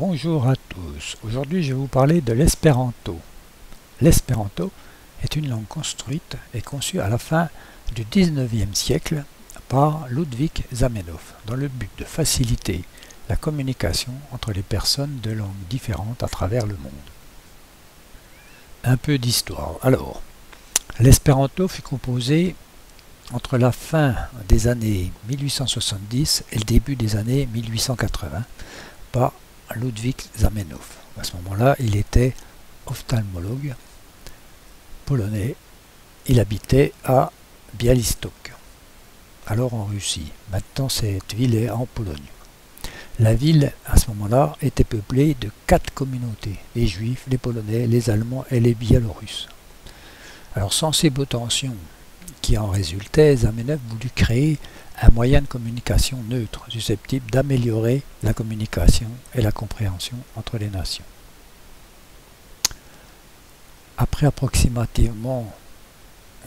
Bonjour à tous. Aujourd'hui, je vais vous parler de l'espéranto. L'espéranto est une langue construite et conçue à la fin du 19e siècle par Ludwig Zamenhof dans le but de faciliter la communication entre les personnes de langues différentes à travers le monde. Un peu d'histoire. Alors, l'espéranto fut composé entre la fin des années 1870 et le début des années 1880 par Ludwig Zamenhof. À ce moment-là, il était ophtalmologue polonais. Il habitait à Białystok, alors en Russie. Maintenant, cette ville est en Pologne. La ville, à ce moment-là, était peuplée de 4 communautés, les Juifs, les Polonais, les Allemands et les Biélorusses. Alors, sans ces beaux tensions qui en résultaient, Zamenhof voulut créer un moyen de communication neutre, susceptible d'améliorer la communication et la compréhension entre les nations. Après approximativement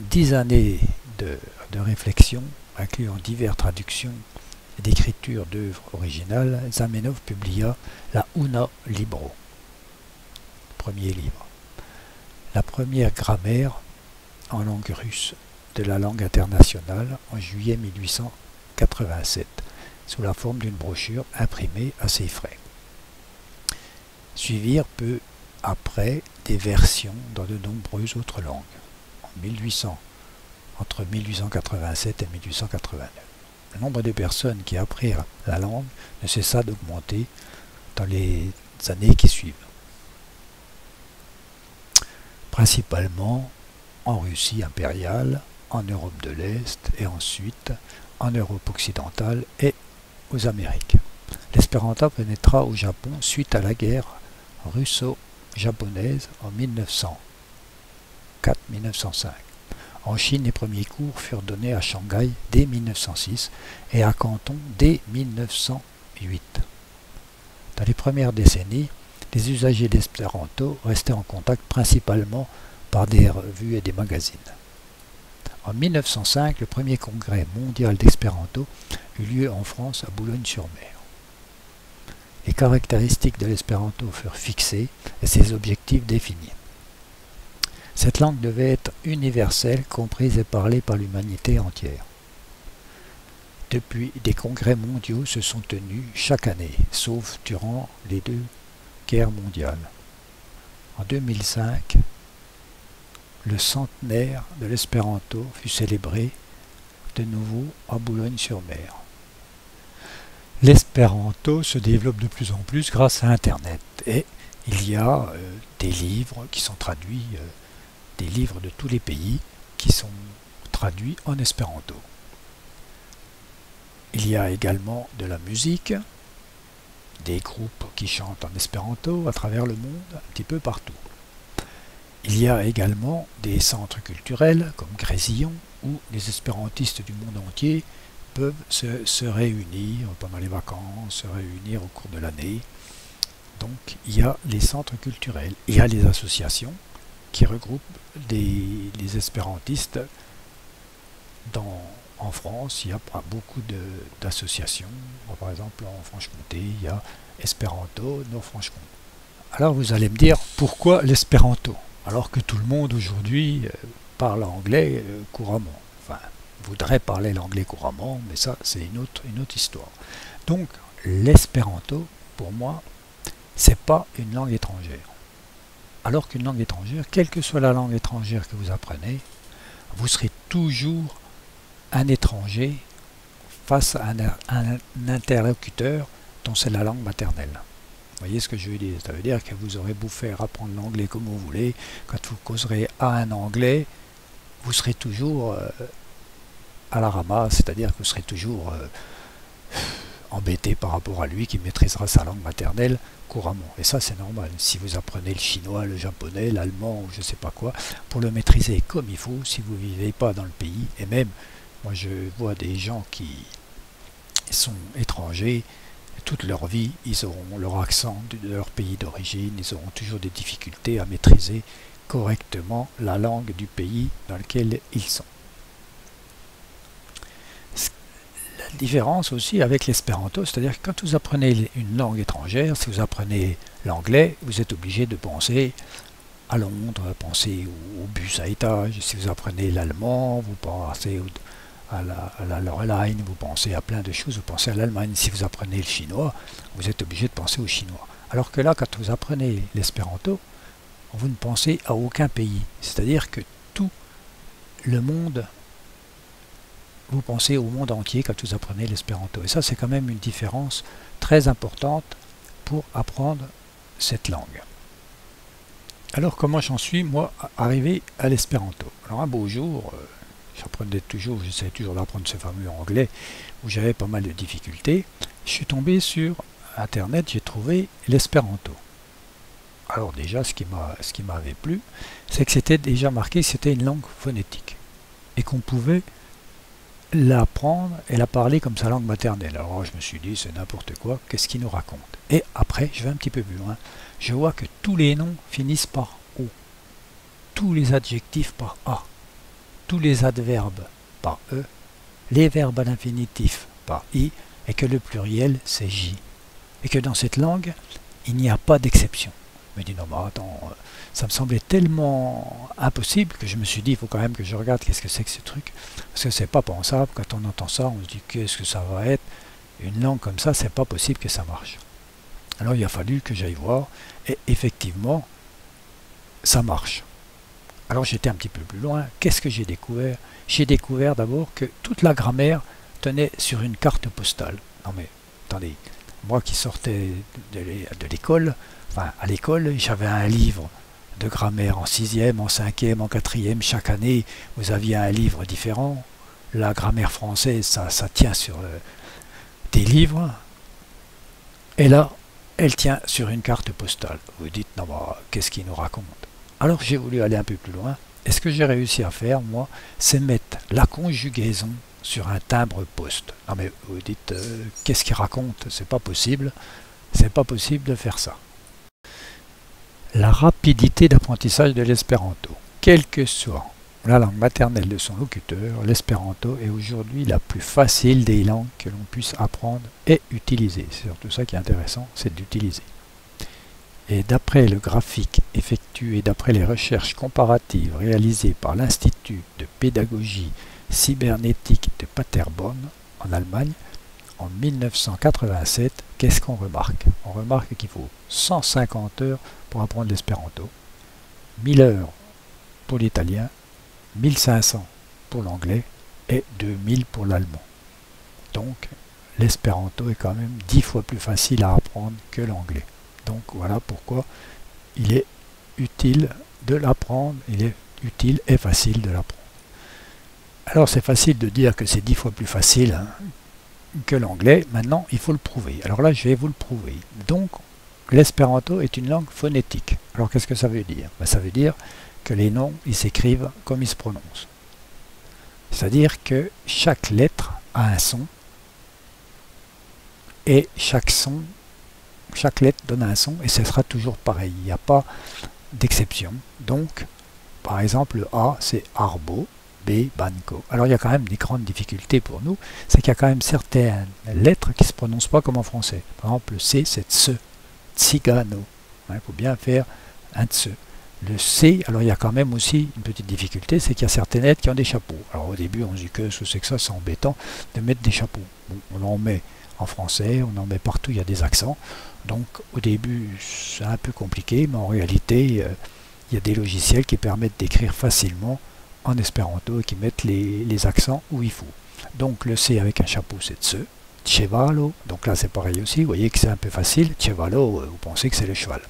10 années de réflexion, incluant diverses traductions et d'écriture d'œuvres originales, Zamenhof publia la Una Libro, premier livre, la première grammaire en langue russe de la langue internationale en juillet 1887, sous la forme d'une brochure imprimée à ses frais. Suivirent peu après des versions dans de nombreuses autres langues, entre 1887 et 1889. Le nombre de personnes qui apprirent la langue ne cessa d'augmenter dans les années qui suivent. Principalement en Russie impériale, en Europe de l'Est et ensuite en Europe occidentale et aux Amériques. L'espéranto pénétra au Japon suite à la guerre russo-japonaise en 1904-1905. En Chine, les premiers cours furent donnés à Shanghai dès 1906 et à Canton dès 1908. Dans les premières décennies, les usagers d'espéranto restaient en contact principalement par des revues et des magazines. En 1905, le premier congrès mondial d'espéranto eut lieu en France à Boulogne-sur-Mer. Les caractéristiques de l'espéranto furent fixées et ses objectifs définis. Cette langue devait être universelle, comprise et parlée par l'humanité entière. Depuis, des congrès mondiaux se sont tenus chaque année, sauf durant les 2 guerres mondiales. En 2005, le centenaire de l'espéranto fut célébré de nouveau à Boulogne-sur-Mer. L'espéranto se développe de plus en plus grâce à Internet et il y a des livres qui sont traduits, des livres de tous les pays qui sont traduits en espéranto. Il y a également de la musique, des groupes qui chantent en espéranto à travers le monde, un petit peu partout. Il y a également des centres culturels comme Grésillon où les espérantistes du monde entier peuvent se réunir pendant les vacances, se réunir au cours de l'année. Donc il y a les centres culturels. Il y a les associations qui regroupent les espérantistes. En France, il y a beaucoup d'associations. Par exemple, en Franche-Comté, il y a Espéranto Nord-Franche-Comté. Alors vous allez me dire, pourquoi l'espéranto ? Alors que tout le monde aujourd'hui parle anglais couramment. Enfin, voudrait parler l'anglais couramment, mais ça, c'est une autre histoire. Donc, l'espéranto, pour moi, c'est pas une langue étrangère. Alors qu'une langue étrangère, quelle que soit la langue étrangère que vous apprenez, vous serez toujours un étranger face à un interlocuteur dont c'est la langue maternelle. Vous voyez ce que je veux dire? Ça veut dire que vous aurez beau faire apprendre l'anglais comme vous voulez, quand vous causerez à un anglais, vous serez toujours à la ramasse, c'est-à-dire que vous serez toujours embêté par rapport à lui qui maîtrisera sa langue maternelle couramment. Et ça, c'est normal. Si vous apprenez le chinois, le japonais, l'allemand ou je ne sais pas quoi, pour le maîtriser comme il faut, si vous ne vivez pas dans le pays, et même, moi je vois des gens qui sont étrangers, toute leur vie, ils auront leur accent de leur pays d'origine, ils auront toujours des difficultés à maîtriser correctement la langue du pays dans lequel ils sont. différence aussi avec l'espéranto, c'est-à-dire que quand vous apprenez une langue étrangère, si vous apprenez l'anglais, vous êtes obligé de penser à Londres, penser au bus à étage. Si vous apprenez l'allemand, vous pensez à la Lorraine, vous pensez à plein de choses, vous pensez à l'Allemagne. Si vous apprenez le chinois, vous êtes obligé de penser au chinois. Alors que là, quand vous apprenez l'espéranto, vous ne pensez à aucun pays. C'est-à-dire que tout le monde, vous pensez au monde entier quand vous apprenez l'espéranto. Et ça, c'est quand même une différence très importante pour apprendre cette langue. Alors, comment j'en suis, moi, arrivé à l'espéranto? Alors, un beau jour, j'essayais toujours d'apprendre ce fameux anglais où j'avais pas mal de difficultés. Je suis tombé sur Internet, j'ai trouvé l'espéranto. Alors déjà, ce qui m'avait plu, c'est que c'était déjà marqué que c'était une langue phonétique et qu'on pouvait l'apprendre et la parler comme sa langue maternelle. Alors je me suis dit, c'est n'importe quoi, qu'est-ce qu'il nous raconte? Et après, je vais un petit peu plus loin, je vois que tous les noms finissent par O, tous les adjectifs par A, tous les adverbes par E, les verbes à l'infinitif par I, et que le pluriel c'est J. Et que dans cette langue, il n'y a pas d'exception. Je me dis, non mais attends, ça me semblait tellement impossible que je me suis dit, il faut quand même que je regarde qu'est-ce que c'est que ce truc. Parce que c'est pas pensable, quand on entend ça, on se dit, qu'est-ce que ça va être? Une langue comme ça, c'est pas possible que ça marche. Alors il a fallu que j'aille voir, et effectivement, ça marche. Alors j'étais un petit peu plus loin, qu'est-ce que j'ai découvert? J'ai découvert d'abord que toute la grammaire tenait sur une carte postale. Non mais, attendez, moi qui sortais de l'école, enfin à l'école, j'avais un livre de grammaire en 6e, en 5e, en 4e, chaque année, vous aviez un livre différent. La grammaire française, ça tient sur des livres, et là, elle tient sur une carte postale. Vous dites, non, bah, qu'est-ce qu'il nous raconte? Alors j'ai voulu aller un peu plus loin, et ce que j'ai réussi à faire, moi, c'est mettre la conjugaison sur un timbre-poste. Non mais vous dites, qu'est-ce qu'il raconte? C'est pas possible de faire ça. La rapidité d'apprentissage de l'espéranto. Quelle que soit la langue maternelle de son locuteur, l'espéranto est aujourd'hui la plus facile des langues que l'on puisse apprendre et utiliser. C'est surtout ça qui est intéressant, c'est d'utiliser. Et d'après le graphique effectué d'après les recherches comparatives réalisées par l'Institut de pédagogie cybernétique de Paderborn, en Allemagne, en 1987, qu'est-ce qu'on remarque? On remarque qu'il faut 150 heures pour apprendre l'espéranto, 1000 heures pour l'italien, 1500 pour l'anglais et 2000 pour l'allemand. Donc l'espéranto est quand même 10 fois plus facile à apprendre que l'anglais. Donc voilà pourquoi il est utile de l'apprendre, il est utile et facile de l'apprendre. Alors c'est facile de dire que c'est 10 fois plus facile que l'anglais, maintenant il faut le prouver. Alors là je vais vous le prouver. Donc l'espéranto est une langue phonétique. Alors qu'est-ce que ça veut dire? Ça veut dire que les noms ils s'écrivent comme ils se prononcent. C'est-à-dire que chaque lettre a un son et chaque lettre donne un son et ce sera toujours pareil. Il n'y a pas d'exception. Donc par exemple le A c'est arbo, B, banco. Alors il y a quand même des grandes difficultés pour nous, c'est qu'il y a quand même certaines lettres qui ne se prononcent pas comme en français. Par exemple le C c'est tse, tsigano. Il faut bien faire un tse. Le C, alors il y a quand même aussi une petite difficulté, c'est qu'il y a certaines lettres qui ont des chapeaux. Alors au début on se dit que c'est que ça, c'est embêtant de mettre des chapeaux. Bon, on en met en français, on en met partout, il y a des accents. Donc au début c'est un peu compliqué, mais en réalité il y a des logiciels qui permettent d'écrire facilement en espéranto et qui mettent les accents où il faut. Donc le C avec un chapeau c'est tse, chevalo, donc là c'est pareil aussi, vous voyez que c'est un peu facile, chevalo, vous pensez que c'est le cheval.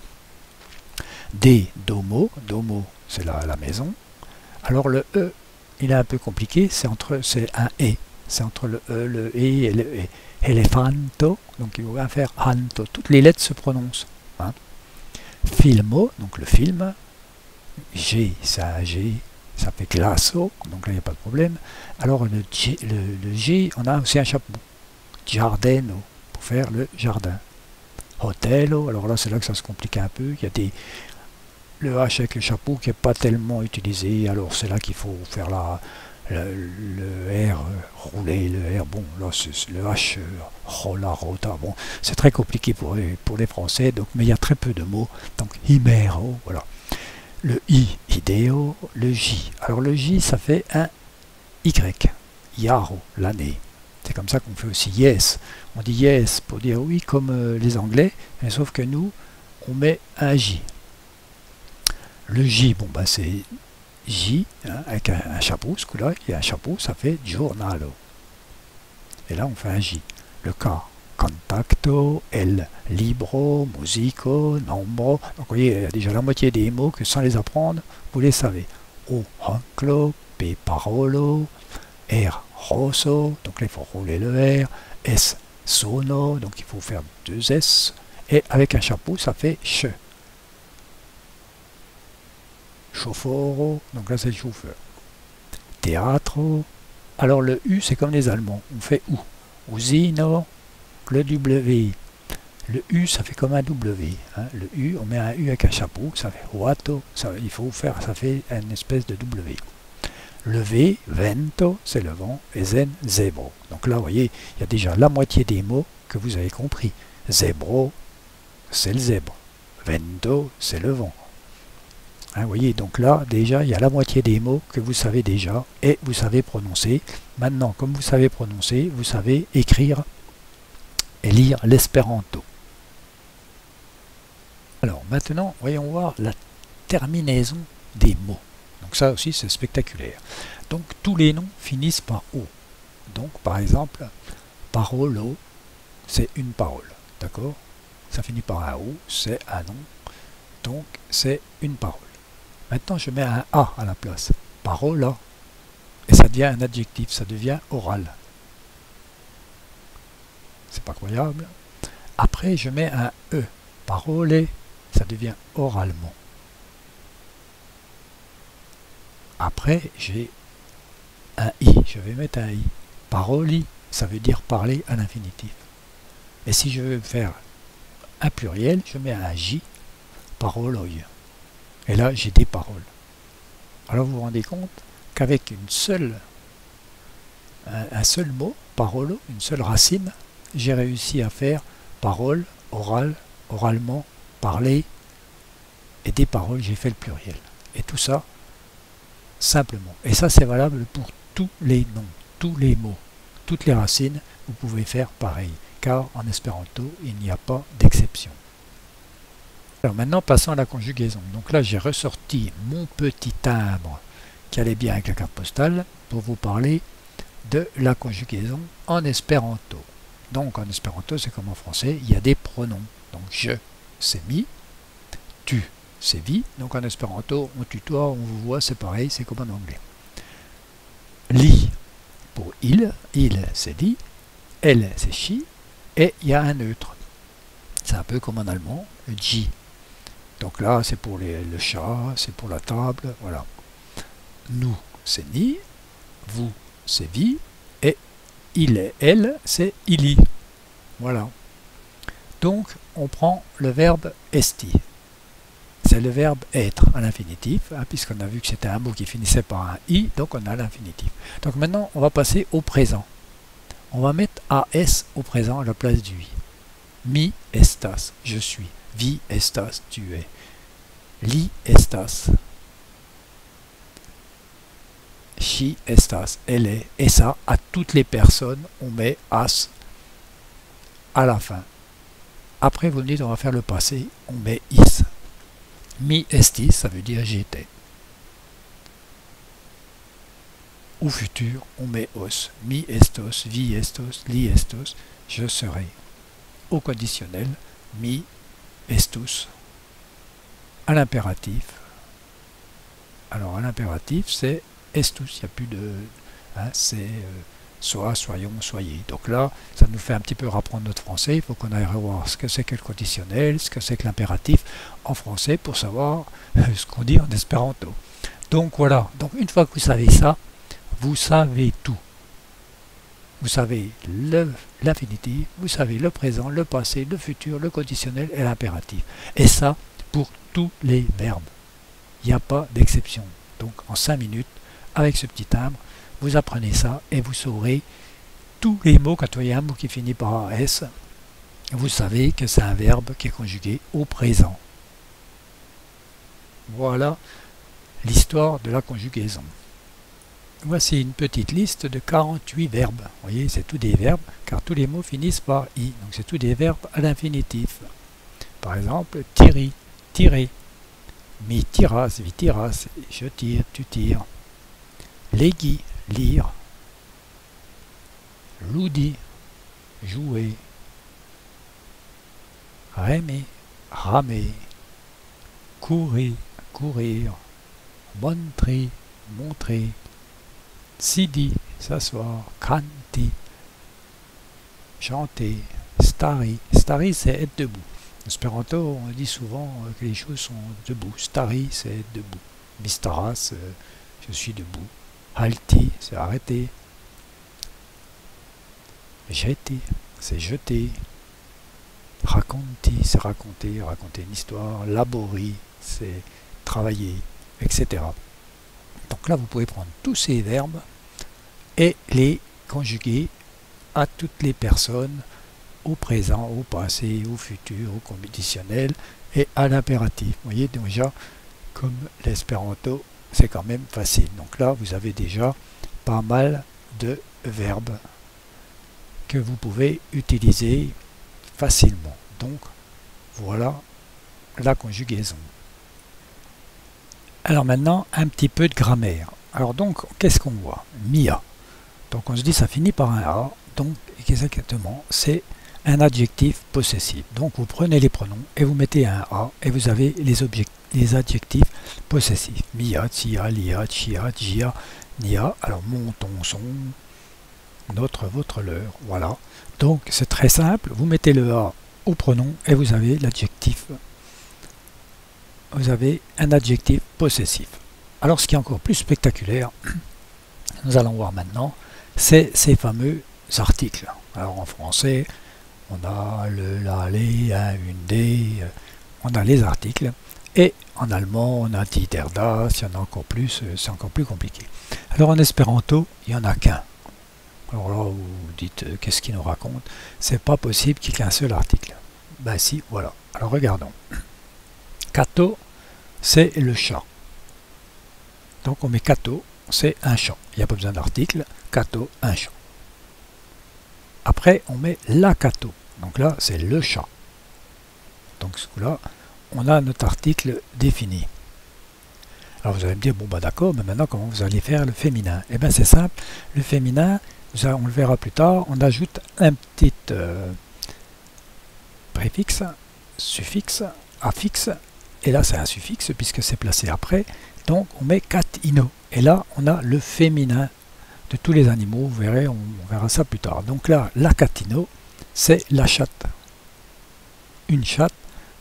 D, domo, domo c'est la maison. Alors le E, il est un peu compliqué, c'est un E, c'est entre le E, le E et le E. Elefanto, donc il faut bien faire anto, toutes les lettres se prononcent. Hein. Filmo, donc le film. G, c'est un G, ça fait glasso, donc là il n'y a pas de problème. Alors le G, on a aussi un chapeau. Giardeno, pour faire le jardin. Hotello, alors là c'est là que ça se complique un peu. Il y a le H avec le chapeau qui n'est pas tellement utilisé, alors c'est là qu'il faut faire le R roulé, le R, bon, là, le H rola, rota, bon, c'est très compliqué pour les Français, donc, mais il y a très peu de mots, donc himero, voilà. Le I, idéo, le J. Alors le J, ça fait un Y, yaro, l'année. C'est comme ça qu'on fait aussi yes. On dit yes pour dire oui comme les Anglais, mais sauf que nous, on met un J. Le J, bon bah c'est J, hein, avec un chapeau, ce coup-là, il y a un chapeau, ça fait giornalo. Et là, on fait un J. Le K, contacto, L, libro, musico, nombro. Donc vous voyez, il y a déjà la moitié des mots que sans les apprendre, vous les savez. O, anclo, P, parolo, R, rosso, donc là il faut rouler le R, S, sono, donc il faut faire 2 S, et avec un chapeau, ça fait che. Chaufforo, donc là c'est le chauffeur. Teatro, alors le U c'est comme les Allemands, on fait OU. Usino, le W. Le U ça fait comme un W. Hein. Le U, on met un U avec un chapeau, ça fait Wato, il faut faire, ça fait une espèce de W. Le V, vento, c'est le vent, et zen, zebro. Donc là, vous voyez, il y a déjà la moitié des mots que vous avez compris. Zebro, c'est le zèbre. Vento, c'est le vent. Hein, vous voyez, donc là, déjà, il y a la moitié des mots que vous savez déjà et vous savez prononcer. Maintenant, comme vous savez prononcer, vous savez écrire et lire l'espéranto. Alors, maintenant, voyons voir la terminaison des mots. Donc ça aussi, c'est spectaculaire. Donc, tous les noms finissent par O. Donc, par exemple, parolo, c'est une parole. D'accord? Ça finit par un O, c'est un nom. Donc, c'est une parole. Maintenant, je mets un A à la place. Parola. Et ça devient un adjectif, ça devient oral. C'est pas croyable. Après, je mets un E. Parole, ça devient oralement. Après, j'ai un I. Je vais mettre un I. Paroli, ça veut dire parler à l'infinitif. Et si je veux faire un pluriel, je mets un J. Paroloi. Et là, j'ai des paroles. Alors vous vous rendez compte qu'avec un seul mot, parolo, une seule racine, j'ai réussi à faire parole, oral, oralement, parler, et des paroles, j'ai fait le pluriel. Et tout ça, simplement. Et ça, c'est valable pour tous les noms, tous les mots, toutes les racines, vous pouvez faire pareil. Car en espéranto, il n'y a pas d'exception. Alors maintenant, passons à la conjugaison. Donc là, j'ai ressorti mon petit timbre qui allait bien avec la carte postale pour vous parler de la conjugaison en espéranto. Donc en espéranto, c'est comme en français, il y a des pronoms. Donc je, c'est mi, tu, c'est vi. Donc en espéranto, on tutoie, on vous voit, c'est pareil, c'est comme en anglais. Li, pour il c'est li, elle, c'est she, et il y a un neutre. C'est un peu comme en allemand, ji. Donc là, c'est pour le chat, c'est pour la table, voilà. Nous, c'est ni, vous, c'est vi, et il et elle, c'est ili. Voilà. Donc, on prend le verbe esti. C'est le verbe être à l'infinitif, hein, puisqu'on a vu que c'était un mot qui finissait par un i, donc on a l'infinitif. Donc maintenant, on va passer au présent. On va mettre as au présent à la place du i. Mi estas, je suis. Vi estas, tu es. Li estas. She estas, elle est. Et ça, à toutes les personnes, on met as à la fin. Après, vous me dites, on va faire le passé, on met is. Mi estis, ça veut dire j'étais. Au futur, on met os. Mi estos, vi estos, li estos, je serai. Au conditionnel, mi estus. À l'impératif. Alors à l'impératif, c'est estus. Il n'y a plus de... Hein, c'est soit, soyons, soyez. Donc là, ça nous fait un petit peu rapprendre notre français. Il faut qu'on aille revoir ce que c'est que le conditionnel, ce que c'est que l'impératif en français pour savoir ce qu'on dit en espéranto. Donc voilà. Donc une fois que vous savez ça, vous savez tout. Vous savez l'infinitif, vous savez le présent, le passé, le futur, le conditionnel et l'impératif. Et ça, pour tous les verbes. Il n'y a pas d'exception. Donc en 5 minutes, avec ce petit timbre, vous apprenez ça et vous saurez tous les mots. Quand vous voyez un mot qui finit par un S, vous savez que c'est un verbe qui est conjugué au présent. Voilà l'histoire de la conjugaison. Voici une petite liste de 48 verbes. Vous voyez, c'est tous des verbes, car tous les mots finissent par i. Donc c'est tous des verbes à l'infinitif. Par exemple, tirer, tirer. Mi tiras, vi tiras, je tire, tu tires. Legi, lire. Ludi, jouer. Remer, ramer. Courir, courir. Montrer, montrer. Sidi, s'asseoir. Canti, chanter. Stari, stari c'est être debout. En espéranto, on dit souvent que les choses sont debout. Stari, c'est être debout. Mistaras, je suis debout. Halti, c'est arrêter. Jeti, c'est jeter. Raconti, c'est raconter, raconter une histoire. Labori, c'est travailler, etc. Donc là, vous pouvez prendre tous ces verbes et les conjuguer à toutes les personnes, au présent, au passé, au futur, au conditionnel et à l'impératif. Vous voyez déjà, comme l'espéranto, c'est quand même facile. Donc là, vous avez déjà pas mal de verbes que vous pouvez utiliser facilement. Donc, voilà la conjugaison. Alors maintenant, un petit peu de grammaire. Alors donc, qu'est-ce qu'on voit? Mia. Donc on se dit, ça finit par un A. Donc, exactement, c'est un adjectif possessif. Donc vous prenez les pronoms et vous mettez un A et vous avez les adjectifs possessifs. Mia, tia, lia, chia, gia, nia. Alors mon, ton, son, notre, votre, leur. Voilà. Donc c'est très simple. Vous mettez le A au pronom et vous avez l'adjectif. Vous avez un adjectif possessif. Alors ce qui est encore plus spectaculaire, nous allons voir maintenant, c'est ces fameux articles. Alors en français, on a le, la, les, un, une, des, on a les articles. Et en allemand, on a die, der, das, il y en a encore plus, c'est encore plus compliqué. Alors en espéranto, il n'y en a qu'un. Alors là, vous dites, qu'est-ce qu'il nous raconte? C'est pas possible qu'il y ait qu'un seul article. Ben si, voilà. Alors regardons. Cato, c'est le chat. Donc on met cato, c'est un chat. Il n'y a pas besoin d'article. Cato, un chat. Après, on met la cato. Donc là, c'est le chat. Donc ce coup-là, on a notre article défini. Alors vous allez me dire, bon bah d'accord, mais maintenant comment vous allez faire le féminin? Eh bien c'est simple, le féminin, on le verra plus tard, on ajoute un petit préfixe, suffixe, affixe, et là c'est un suffixe puisque c'est placé après, donc on met catino, et là on a le féminin de tous les animaux, vous verrez, on verra ça plus tard. Donc là, la catino, c'est la chatte. Une chatte,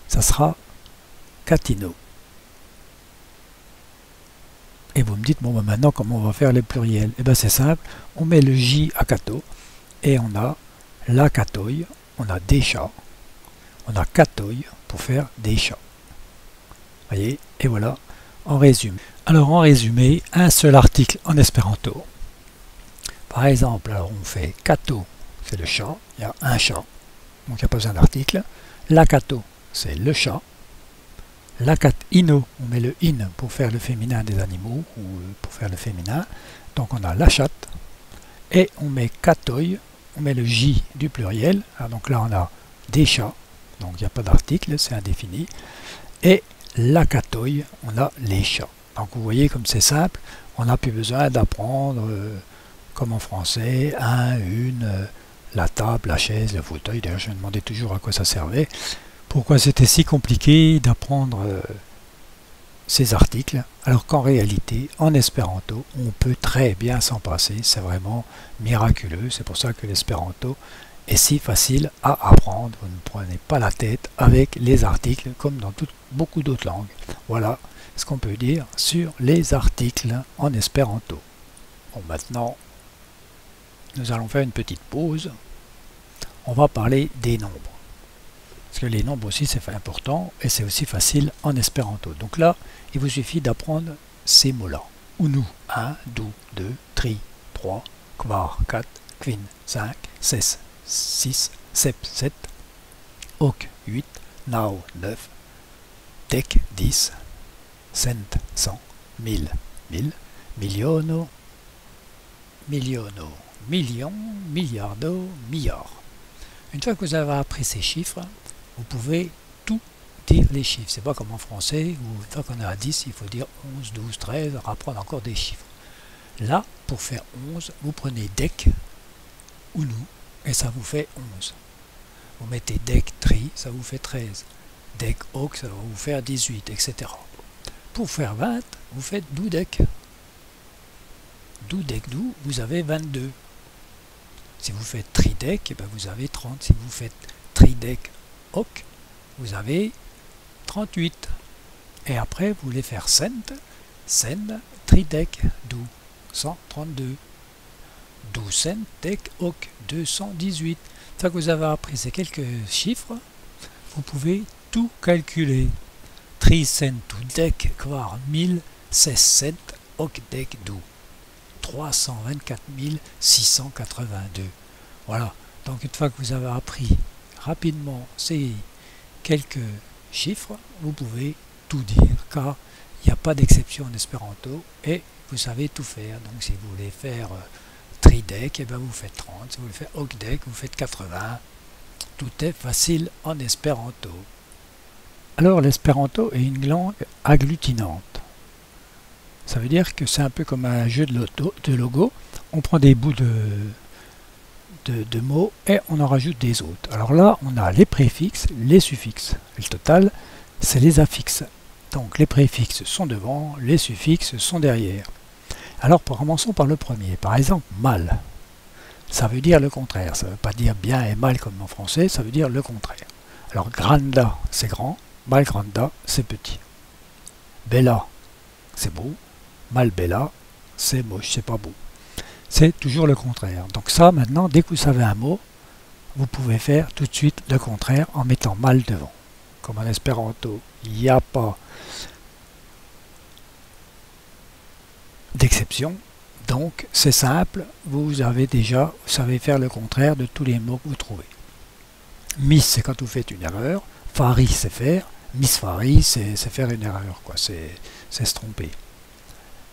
ça sera catino. Et vous me dites, bon, ben maintenant, comment on va faire les pluriels? Eh bien, c'est simple, on met le J à cato, et on a la catoille, on a des chats, on a catoille pour faire des chats. Voyez, et voilà, en résumé. Alors, en résumé, un seul article en espéranto. Par exemple, alors on fait cato, c'est le chat, il y a un chat, donc il n'y a pas besoin d'article. La cato, c'est le chat. La catino, on met le in pour faire le féminin des animaux ou pour faire le féminin. Donc on a la chatte. Et on met catoille, on met le J du pluriel. Alors donc là on a des chats, donc il n'y a pas d'article, c'est indéfini. Et la catoille, on a les chats. Donc vous voyez comme c'est simple, on n'a plus besoin d'apprendre comme en français, un, une, la table, la chaise, le fauteuil. D'ailleurs je me demandais toujours à quoi ça servait. Pourquoi c'était si compliqué d'apprendre ces articles, alors qu'en réalité, en espéranto, on peut très bien s'en passer. C'est vraiment miraculeux. C'est pour ça que l'espéranto est si facile à apprendre. Vous ne prenez pas la tête avec les articles, comme dans beaucoup d'autres langues. Voilà ce qu'on peut dire sur les articles en espéranto. Bon, maintenant, nous allons faire une petite pause. On va parler des nombres. Parce que les nombres aussi c'est important et c'est aussi facile en espéranto. Donc là, il vous suffit d'apprendre ces mots-là. Unu, un, du, deux, tri, 3, quar 4, quin 5, ses 6, sep 7, hoc 8, nao 9, dec 10, cent 100, 1000, 1000, miliono, miliono, million, miliardo, milliard. Une fois que vous avez appris ces chiffres, vous pouvez tout dire les chiffres. C'est pas comme en français où une fois qu'on est à 10, il faut dire 11, 12, 13, apprendre encore des chiffres. Là, pour faire 11, vous prenez dec ou nous et ça vous fait 11. Vous mettez dec tri, ça vous fait 13. Dec hoc, ça va vous faire 18, etc. Pour faire 20, vous faites doudec. Doudec dou, vous avez 22. Si vous faites tridec, eh ben vous avez 30. Si vous faites tridec hoc, vous avez 38. Et après, vous voulez faire cent, tridec dou, 132. Dou cent, dec hoc, 218. Une fois que vous avez appris ces quelques chiffres, vous pouvez tout calculer. Tricent ou dec quar 1000, sescent hoc dec dou. 324 682. Voilà. Donc une fois que vous avez appris rapidement ces quelques chiffres, vous pouvez tout dire, car il n'y a pas d'exception en espéranto et vous savez tout faire. Donc si vous voulez faire tridec, eh bien vous faites 30. Si vous voulez faire ocdec, vous faites 80. Tout est facile en espéranto. Alors l'espéranto est une langue agglutinante. Ça veut dire que c'est un peu comme un jeu de logo. On prend des bouts de mots et on en rajoute des autres. Alors là, on a les préfixes, les suffixes. Le total, c'est les affixes. Donc les préfixes sont devant, les suffixes sont derrière. Alors commençons par le premier. Par exemple, mal. Ça veut dire le contraire. Ça ne veut pas dire bien et mal comme en français, ça veut dire le contraire. Alors granda, c'est grand. Malgranda, c'est petit. Bella, c'est beau. Malbella, c'est moche, c'est pas beau. C'est toujours le contraire. Donc ça, maintenant, dès que vous savez un mot, vous pouvez faire tout de suite le contraire en mettant mal devant. Comme en espéranto, il n'y a pas d'exception. Donc c'est simple, vous savez faire le contraire de tous les mots que vous trouvez. Miss, c'est quand vous faites une erreur. Fari, c'est faire. Misfari, c'est faire une erreur, quoi. C'est se tromper.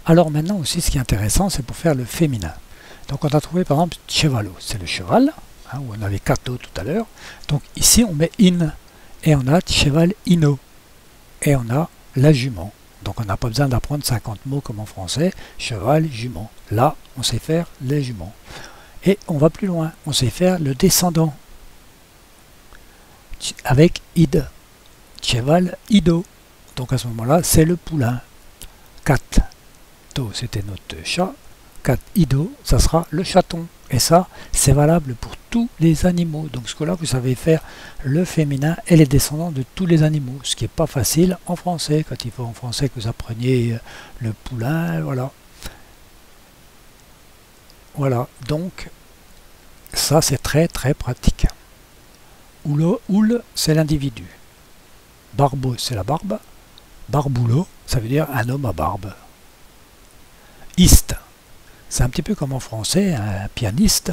Alors maintenant aussi, ce qui est intéressant, c'est pour faire le féminin. Donc on a trouvé par exemple chevalo, c'est le cheval, hein, où on avait cato tout à l'heure. Donc ici on met in, et on a cheval ino, et on a la jument. Donc on n'a pas besoin d'apprendre 50 mots comme en français, cheval, jument. Là, on sait faire les juments. Et on va plus loin, on sait faire le descendant, avec id, cheval ido. Donc à ce moment-là, c'est le poulain. Cat, c'était notre chat. Cat ido, ça sera le chaton. Et ça, c'est valable pour tous les animaux. Donc ce que là, vous savez faire le féminin et les descendants de tous les animaux. Ce qui n'est pas facile en français. Quand il faut en français que vous appreniez le poulain, voilà. Voilà, donc ça c'est très très pratique. Oul, c'est l'individu. Barbeau, c'est la barbe. Barboulot, ça veut dire un homme à barbe. Iste, c'est un petit peu comme en français, un pianiste,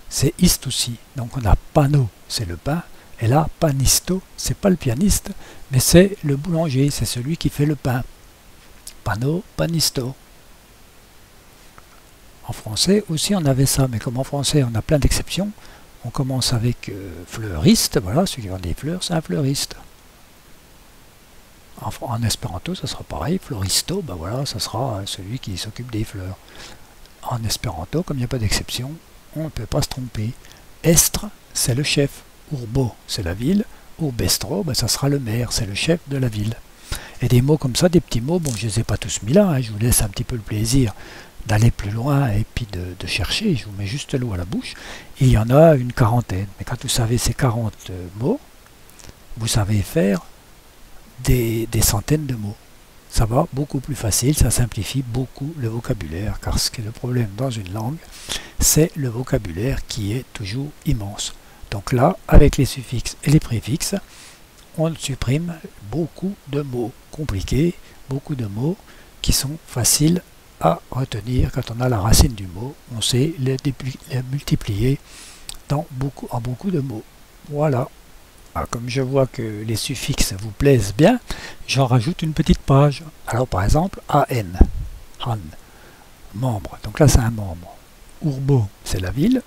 c'est iste aussi. Donc on a panneau, c'est le pain, et là, panisto, c'est pas le pianiste, mais c'est le boulanger, c'est celui qui fait le pain. Panneau, panisto. En français aussi on avait ça, mais comme en français on a plein d'exceptions, on commence avec fleuriste, voilà, celui qui vend des fleurs, c'est un fleuriste. En espéranto, ça sera pareil, floristo, ben voilà, ça sera celui qui s'occupe des fleurs. En espéranto, comme il n'y a pas d'exception, on ne peut pas se tromper. Estre, c'est le chef. Urbo, c'est la ville. Urbestro, ben ça sera le maire, c'est le chef de la ville. Et des mots comme ça, des petits mots, bon, je ne les ai pas tous mis là, hein, je vous laisse un petit peu le plaisir d'aller plus loin et puis de chercher, je vous mets juste l'eau à la bouche. Et il y en a une quarantaine. Mais quand vous savez ces 40 mots, vous savez faire des centaines de mots. Ça va beaucoup plus facile, ça simplifie beaucoup le vocabulaire, car ce qui est le problème dans une langue, c'est le vocabulaire qui est toujours immense. Donc là, avec les suffixes et les préfixes, on supprime beaucoup de mots compliqués, beaucoup de mots qui sont faciles à retenir quand on a la racine du mot. On sait les multiplier en beaucoup de mots. Voilà. Alors, comme je vois que les suffixes vous plaisent bien, j'en rajoute une petite page. Alors par exemple, AN, Han, membre. Donc là c'est un membre. Urbo, c'est la ville.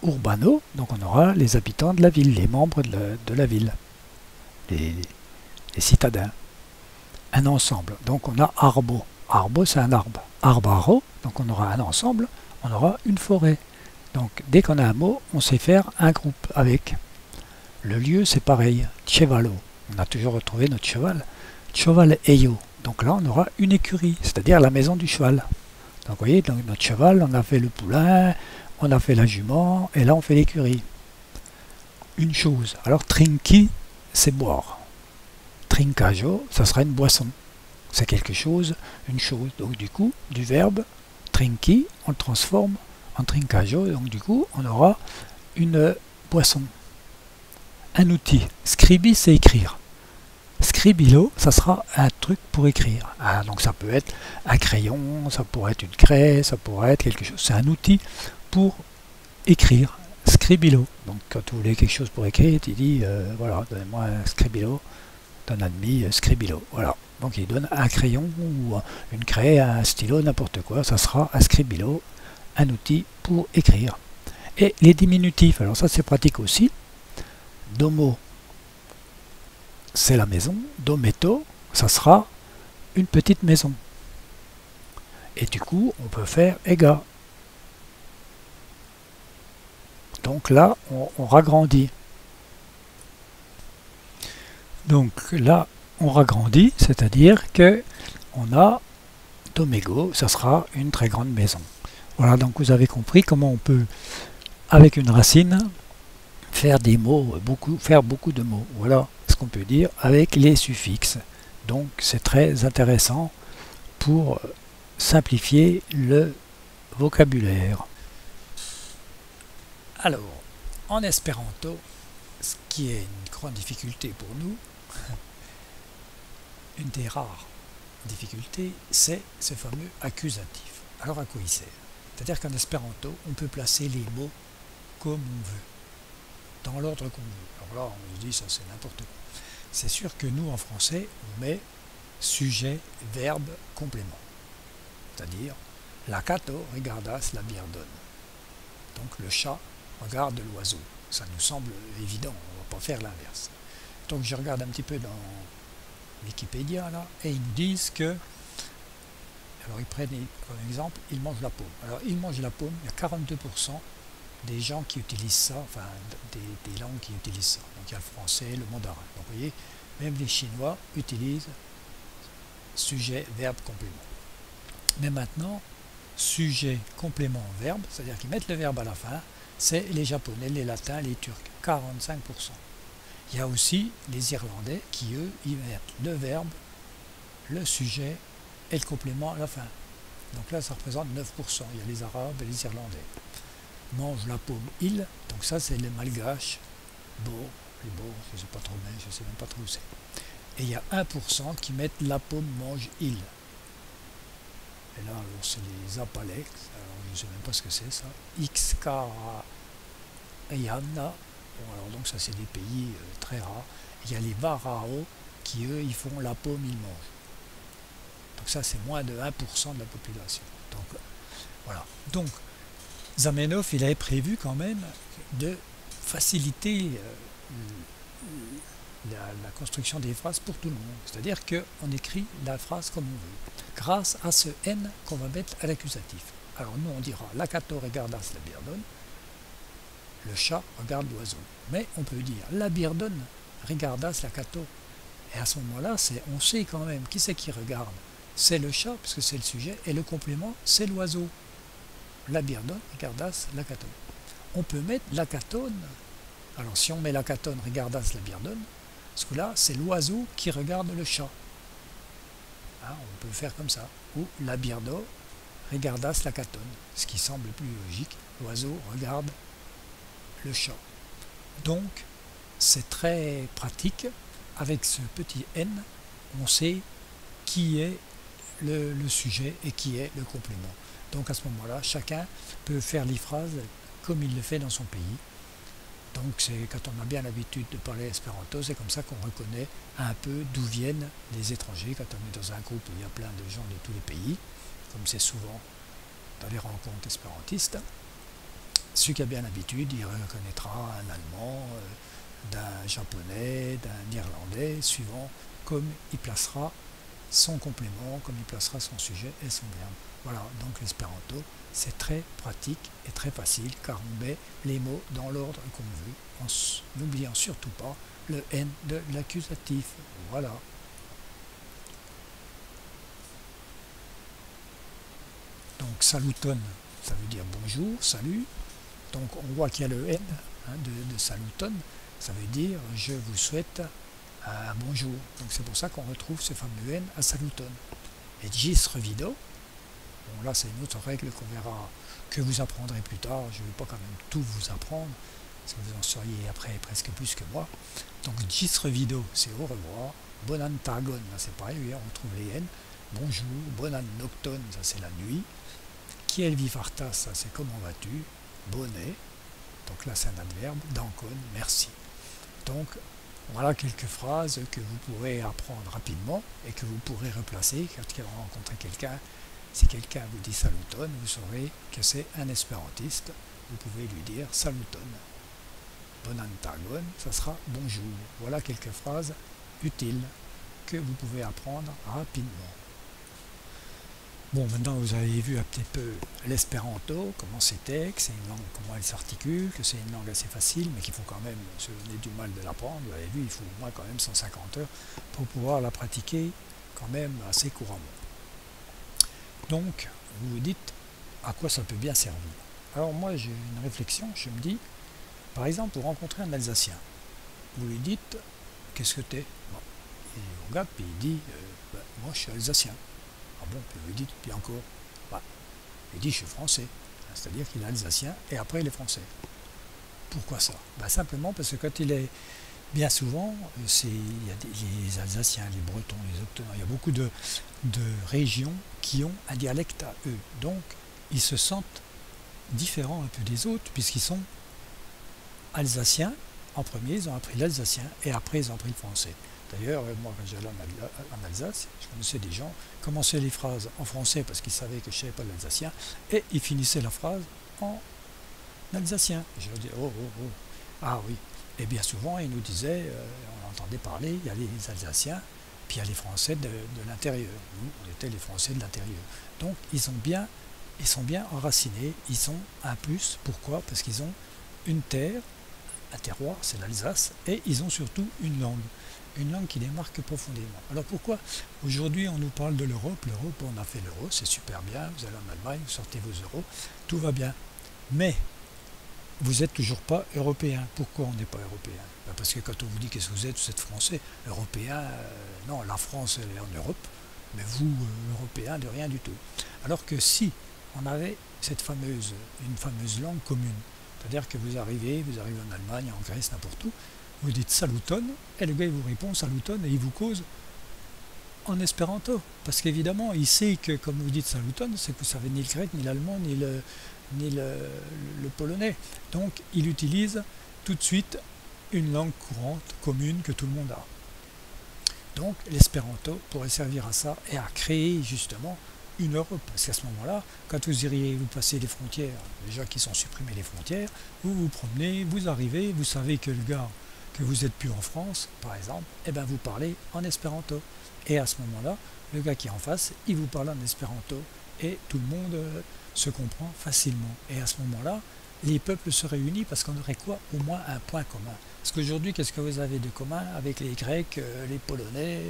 Urbano, donc on aura les habitants de la ville, les membres de la ville, les citadins. Un ensemble, donc on a Arbo. Arbo, c'est un arbre. Arbaro, donc on aura un ensemble, on aura une forêt. Donc dès qu'on a un mot, on sait faire un groupe avec. Le lieu, c'est pareil. Chevalo, on a toujours retrouvé notre cheval. Cheval eio, donc là on aura une écurie, c'est-à-dire la maison du cheval. Donc vous voyez, donc notre cheval, on a fait le poulain, on a fait la jument, et là on fait l'écurie. Une chose, alors trinki, c'est boire. Trincajo, ça sera une boisson. C'est quelque chose, une chose. Donc du coup, du verbe trinki, on le transforme en trincajo, donc du coup, on aura une boisson. Un outil. Scribi, c'est écrire. Scribilo, ça sera un truc pour écrire. Ah, donc ça peut être un crayon, ça pourrait être une craie, ça pourrait être quelque chose. C'est un outil pour écrire. Scribilo. Donc quand vous voulez quelque chose pour écrire, il dit voilà, donnez-moi un scribilo, d'un admis scribilo. Voilà. Donc il donne un crayon ou une craie, un stylo, n'importe quoi. Ça sera un scribilo, un outil pour écrire. Et les diminutifs, alors ça c'est pratique aussi. Domo, c'est la maison. Dometo, ça sera une petite maison. Et du coup, on peut faire ega. Donc là, on ragrandit. Donc là, on ragrandit, c'est-à-dire que on a domego, ça sera une très grande maison. Voilà, donc vous avez compris comment on peut, avec une racine, faire des mots, faire beaucoup de mots. Voilà ce qu'on peut dire avec les suffixes. Donc c'est très intéressant pour simplifier le vocabulaire. Alors, en espéranto, ce qui est une grande difficulté pour nous, une des rares difficultés, c'est ce fameux accusatif. Alors à quoi il sert? C'est-à-dire qu'en espéranto, on peut placer les mots comme on veut, dans l'ordre qu'on veut. Alors là, on se dit, ça c'est n'importe quoi. C'est sûr que nous, en français, on met sujet, verbe, complément. C'est-à-dire, la cato regardas la birdonne. Donc le chat regarde l'oiseau. Ça nous semble évident, on ne va pas faire l'inverse. Donc je regarde un petit peu dans Wikipédia, là, et ils nous disent que, alors ils prennent comme exemple, ils mangent la paume. Alors ils mangent la paume, il y a 42% des gens qui utilisent ça, enfin des langues qui utilisent ça. Donc il y a le français, le mandarin. Donc vous voyez, même les Chinois utilisent sujet, verbe, complément. Mais maintenant, sujet, complément, verbe, c'est-à-dire qu'ils mettent le verbe à la fin, c'est les Japonais, les Latins, les Turcs, 45%. Il y a aussi les Irlandais qui, eux, y mettent le verbe, le sujet et le complément à la fin. Donc là, ça représente 9%. Il y a les Arabes et les Irlandais. Mange la paume, il. Donc ça, c'est les Malgaches. Beau, les beaux, je ne sais pas trop, mais je ne sais même pas trop où c'est. Et il y a 1% qui mettent la paume, mange, il. Et là, alors, c'est les Apalex. Alors, je ne sais même pas ce que c'est, ça. Xkara Yana. Bon, alors donc ça c'est des pays très rares. Il y a les Varao qui eux ils font la paume, ils mangent. Donc ça c'est moins de 1% de la population. Donc voilà. Donc Zamenhof il avait prévu quand même de faciliter la construction des phrases pour tout le monde. C'est-à-dire qu'on écrit la phrase comme on veut. Grâce à ce N qu'on va mettre à l'accusatif. Alors nous on dira la cato regardas la birdonne. Le chat regarde l'oiseau. Mais on peut dire la birdonne regardas la cato. Et à ce moment-là, on sait quand même qui c'est qui regarde. C'est le chat, puisque c'est le sujet, et le complément, c'est l'oiseau. La birdonne regardas la cato. On peut mettre la catone. Alors si on met la catone regardas la birdonne, parce que là, c'est l'oiseau qui regarde le chat. Hein, on peut faire comme ça. Ou la birdo regardas la catone. Ce qui semble plus logique. L'oiseau regarde le chat. Donc, c'est très pratique. Avec ce petit N, on sait qui est le sujet et qui est le complément. Donc à ce moment-là, chacun peut faire les phrases comme il le fait dans son pays. Donc c'est quand on a bien l'habitude de parler espéranto, c'est comme ça qu'on reconnaît un peu d'où viennent les étrangers quand on est dans un groupe où il y a plein de gens de tous les pays, comme c'est souvent dans les rencontres espérantistes. Celui qui a bien l'habitude, il reconnaîtra un Allemand, d'un Japonais, d'un Irlandais, suivant comme il placera son complément, comme il placera son sujet et son verbe. Voilà, donc l'espéranto, c'est très pratique et très facile car on met les mots dans l'ordre qu'on veut, en n'oubliant surtout pas le N de l'accusatif. Voilà. Donc saluton, ça veut dire bonjour, salut. Donc on voit qu'il y a le N de saluton, ça veut dire je vous souhaite un bonjour. Donc c'est pour ça qu'on retrouve ce fameux N à saluton. Et gis revido, bon là c'est une autre règle qu'on verra, que vous apprendrez plus tard, je ne vais pas quand même tout vous apprendre, parce que vous en sauriez après presque plus que moi. Donc gis revido, c'est au revoir, bonan tagon, là c'est pareil, on retrouve les N, bonjour, bonan nocton, ça c'est la nuit, kiel vivartas, ça c'est comment vas-tu, bonnet, donc là c'est un adverbe, dankon, merci. Donc voilà quelques phrases que vous pourrez apprendre rapidement et que vous pourrez replacer quand vous rencontrez quelqu'un. Si quelqu'un vous dit saluton, vous saurez que c'est un espérantiste. Vous pouvez lui dire saluton. Bonan tagon, ça sera bonjour. Voilà quelques phrases utiles que vous pouvez apprendre rapidement. Bon, maintenant vous avez vu un petit peu l'espéranto, comment c'était, que c'est une langue, comment elle s'articule, que c'est une langue assez facile, mais qu'il faut quand même se donner du mal de l'apprendre. Vous avez vu, il faut au moins quand même 150 heures pour pouvoir la pratiquer quand même assez couramment. Donc, vous vous dites à quoi ça peut bien servir. Alors moi, j'ai une réflexion, je me dis, par exemple, vous rencontrez un Alsacien, vous lui dites, qu'est-ce que t'es? Bon, il vous regarde, puis il dit, moi je suis Alsacien. Ah bon, puis vous dites, puis encore, il dit je suis français, c'est-à-dire qu'il est alsacien et après il est français. Pourquoi ça? Simplement parce que quand il est, bien souvent, il y a les Alsaciens, les Bretons, les Octonans, il y a beaucoup de régions qui ont un dialecte à eux. Donc ils se sentent différents un peu des autres puisqu'ils sont alsaciens. En premier, ils ont appris l'alsacien et après ils ont appris le français. D'ailleurs, moi, quand j'allais en Alsace, je connaissais des gens qui commençaient les phrases en français parce qu'ils savaient que je ne savais pas l'alsacien, et ils finissaient la phrase en alsacien. Et je leur disais, oh, oh, oh, ah oui. Et bien souvent, ils nous disaient, on entendait parler, il y a les Alsaciens, puis il y a les Français de l'intérieur. Nous, on était les Français de l'intérieur. Donc, ils sont bien enracinés, ils sont un plus. Pourquoi? Parce qu'ils ont une terre, un terroir, c'est l'Alsace, et ils ont surtout une langue qui les marque profondément. Alors pourquoi aujourd'hui on nous parle de l'Europe? L'Europe, on a fait l'euro, c'est super bien, vous allez en Allemagne, vous sortez vos euros, tout va bien. Mais vous n'êtes toujours pas européen. Pourquoi on n'est pas européen? Parce que quand on vous dit qu'est-ce que vous êtes français. Européen, non, la France elle est en Europe, mais vous, européen, de rien du tout. Alors que si on avait une fameuse langue commune, c'est-à-dire que vous arrivez en Allemagne, en Grèce, n'importe où, vous dites saluton, et le gars il vous répond saluton, et il vous cause en espéranto. Parce qu'évidemment, il sait que, comme vous dites saluton, c'est que vous savez ni le grec, ni l'allemand, ni le polonais. Donc, il utilise tout de suite une langue courante, commune, que tout le monde a. Donc, l'espéranto pourrait servir à ça et à créer justement une Europe. Parce qu'à ce moment-là, quand vous iriez vous passer les frontières, déjà qu'ils ont supprimé les frontières, vous vous promenez, vous arrivez, vous savez que le gars, que vous n'êtes plus en France, par exemple, et bien vous parlez en espéranto. Et à ce moment-là, le gars qui est en face, il vous parle en espéranto. Et tout le monde se comprend facilement. Et à ce moment-là, les peuples se réunissent parce qu'on aurait quoi? Au moins un point commun. Parce qu'aujourd'hui, qu'est-ce que vous avez de commun avec les Grecs, les Polonais,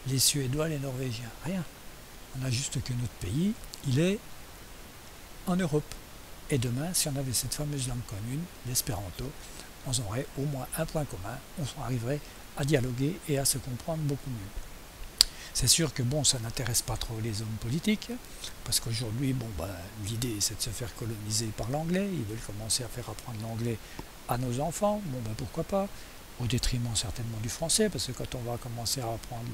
les Suédois, les Norvégiens? Rien. On a juste que notre pays, il est en Europe. Et demain, si on avait cette fameuse langue commune, l'espéranto, on aurait au moins un point commun, on arriverait à dialoguer et à se comprendre beaucoup mieux. C'est sûr que bon, ça n'intéresse pas trop les hommes politiques, parce qu'aujourd'hui, l'idée c'est de se faire coloniser par l'anglais, ils veulent commencer à faire apprendre l'anglais à nos enfants, pourquoi pas, au détriment certainement du français, parce que quand on va commencer à apprendre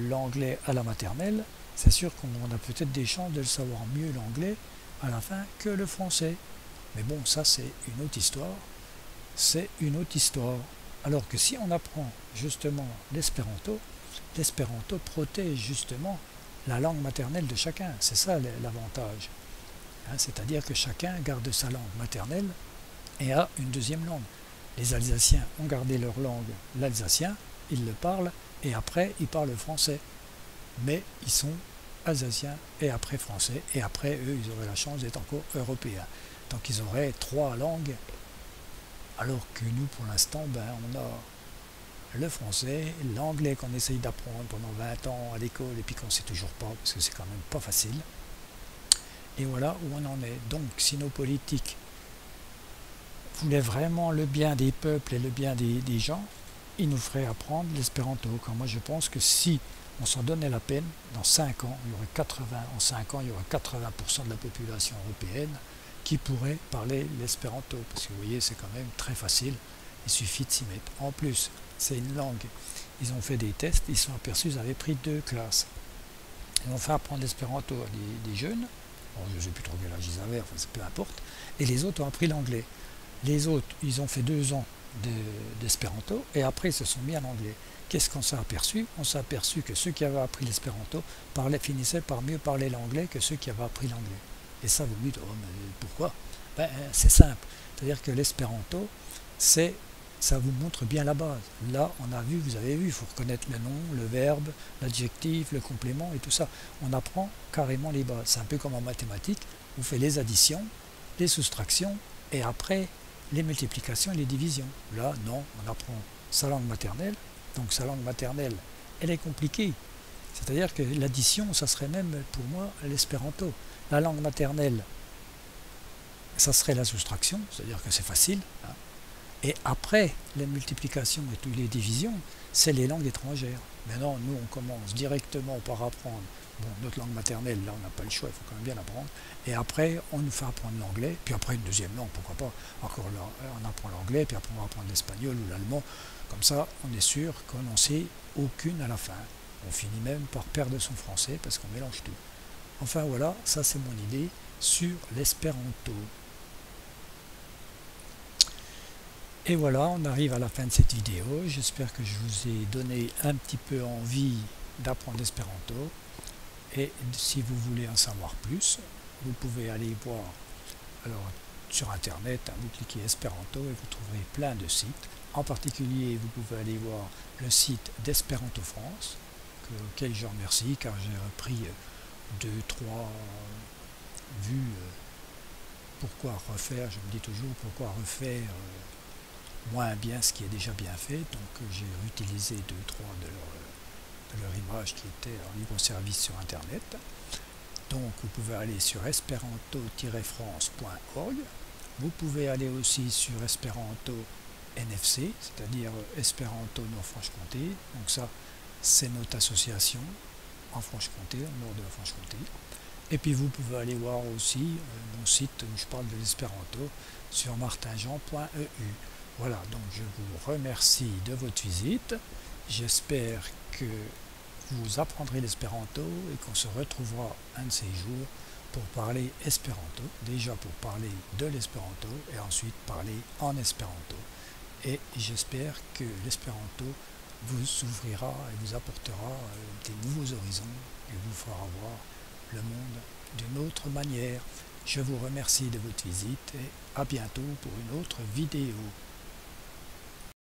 l'anglais à la maternelle, c'est sûr qu'on a peut-être des chances de le savoir mieux l'anglais à la fin que le français. Mais bon, ça c'est une autre histoire. C'est une autre histoire. Alors que si on apprend justement l'espéranto, l'espéranto protège justement la langue maternelle de chacun. C'est ça l'avantage. Hein, c'est-à-dire que chacun garde sa langue maternelle et a une deuxième langue. Les Alsaciens ont gardé leur langue, l'alsacien, ils le parlent, et après ils parlent français. Mais ils sont alsaciens et après français, et après eux ils auraient la chance d'être encore européens. Donc ils auraient trois langues, alors que nous pour l'instant on a le français, l'anglais qu'on essaye d'apprendre pendant 20 ans à l'école et puis qu'on ne sait toujours pas, parce que c'est quand même pas facile. Et voilà où on en est. Donc si nos politiques voulaient vraiment le bien des peuples et le bien des gens, ils nous feraient apprendre l'espéranto. Quand moi je pense que si on s'en donnait la peine, dans 5 ans, il y aurait 80% de la population européenne qui pourrait parler l'espéranto. Parce que vous voyez, c'est quand même très facile, il suffit de s'y mettre. En plus, c'est une langue. Ils ont fait des tests, ils sont aperçus, ils avaient pris 2 classes. Ils ont fait apprendre l'espéranto à des jeunes, bon, je ne sais plus trop quel âge ils avaient, enfin peu importe, et les autres ont appris l'anglais. Les autres, ils ont fait 2 ans d'espéranto, et après ils se sont mis à l'anglais. Qu'est-ce qu'on s'est aperçu? On s'est aperçu que ceux qui avaient appris l'espéranto finissaient par mieux parler l'anglais que ceux qui avaient appris l'anglais. Et ça, vous me dites, oh, mais pourquoi? C'est simple. C'est-à-dire que l'espéranto, ça vous montre bien la base. Là, on a vu, vous avez vu, il faut reconnaître le nom, le verbe, l'adjectif, le complément et tout ça. On apprend carrément les bases. C'est un peu comme en mathématiques, on fait les additions, les soustractions, et après, les multiplications et les divisions. Là, non, on apprend sa langue maternelle. Donc sa langue maternelle, elle est compliquée. C'est-à-dire que l'addition, ça serait même pour moi l'espéranto. La langue maternelle, ça serait la soustraction, c'est-à-dire que c'est facile. Hein. Et après les multiplications et toutes les divisions, c'est les langues étrangères. Maintenant, nous, on commence directement par apprendre notre langue maternelle, là, on n'a pas le choix, il faut quand même bien l'apprendre. Et après, on nous fait apprendre l'anglais, puis après une deuxième langue, pourquoi pas. Encore là, on apprend l'anglais, puis après on va apprendre l'espagnol ou l'allemand. Comme ça, on est sûr qu'on n'en sait aucune à la fin. On finit même par perdre son français parce qu'on mélange tout. Enfin voilà, ça c'est mon idée sur l'espéranto. Et voilà, on arrive à la fin de cette vidéo. J'espère que je vous ai donné un petit peu envie d'apprendre l'espéranto. Et si vous voulez en savoir plus, vous pouvez aller voir alors, sur internet, hein, vous cliquez Espéranto et vous trouverez plein de sites. En particulier, vous pouvez aller voir le site d'Espéranto France, auquel je remercie car j'ai repris 2-3 vues. Pourquoi refaire? Je me dis toujours pourquoi refaire moins bien ce qui est déjà bien fait. Donc j'ai utilisé 2-3 de leur image qui était en libre service sur internet. Donc vous pouvez aller sur esperanto-france.org. Vous pouvez aller aussi sur Espéranto NFC, c'est-à-dire Espéranto Nord-Franche-Comté. Donc ça, c'est notre association en Franche-Comté, au nord de la Franche-Comté. Et puis vous pouvez aller voir aussi mon site où je parle de l'espéranto sur martinjean.eu. Voilà, donc je vous remercie de votre visite. J'espère que vous apprendrez l'espéranto et qu'on se retrouvera un de ces jours pour parler espéranto. Déjà pour parler de l'espéranto et ensuite parler en espéranto. Et j'espère que l'espéranto vous ouvrira et vous apportera des nouveaux horizons et vous fera voir le monde d'une autre manière. Je vous remercie de votre visite et à bientôt pour une autre vidéo.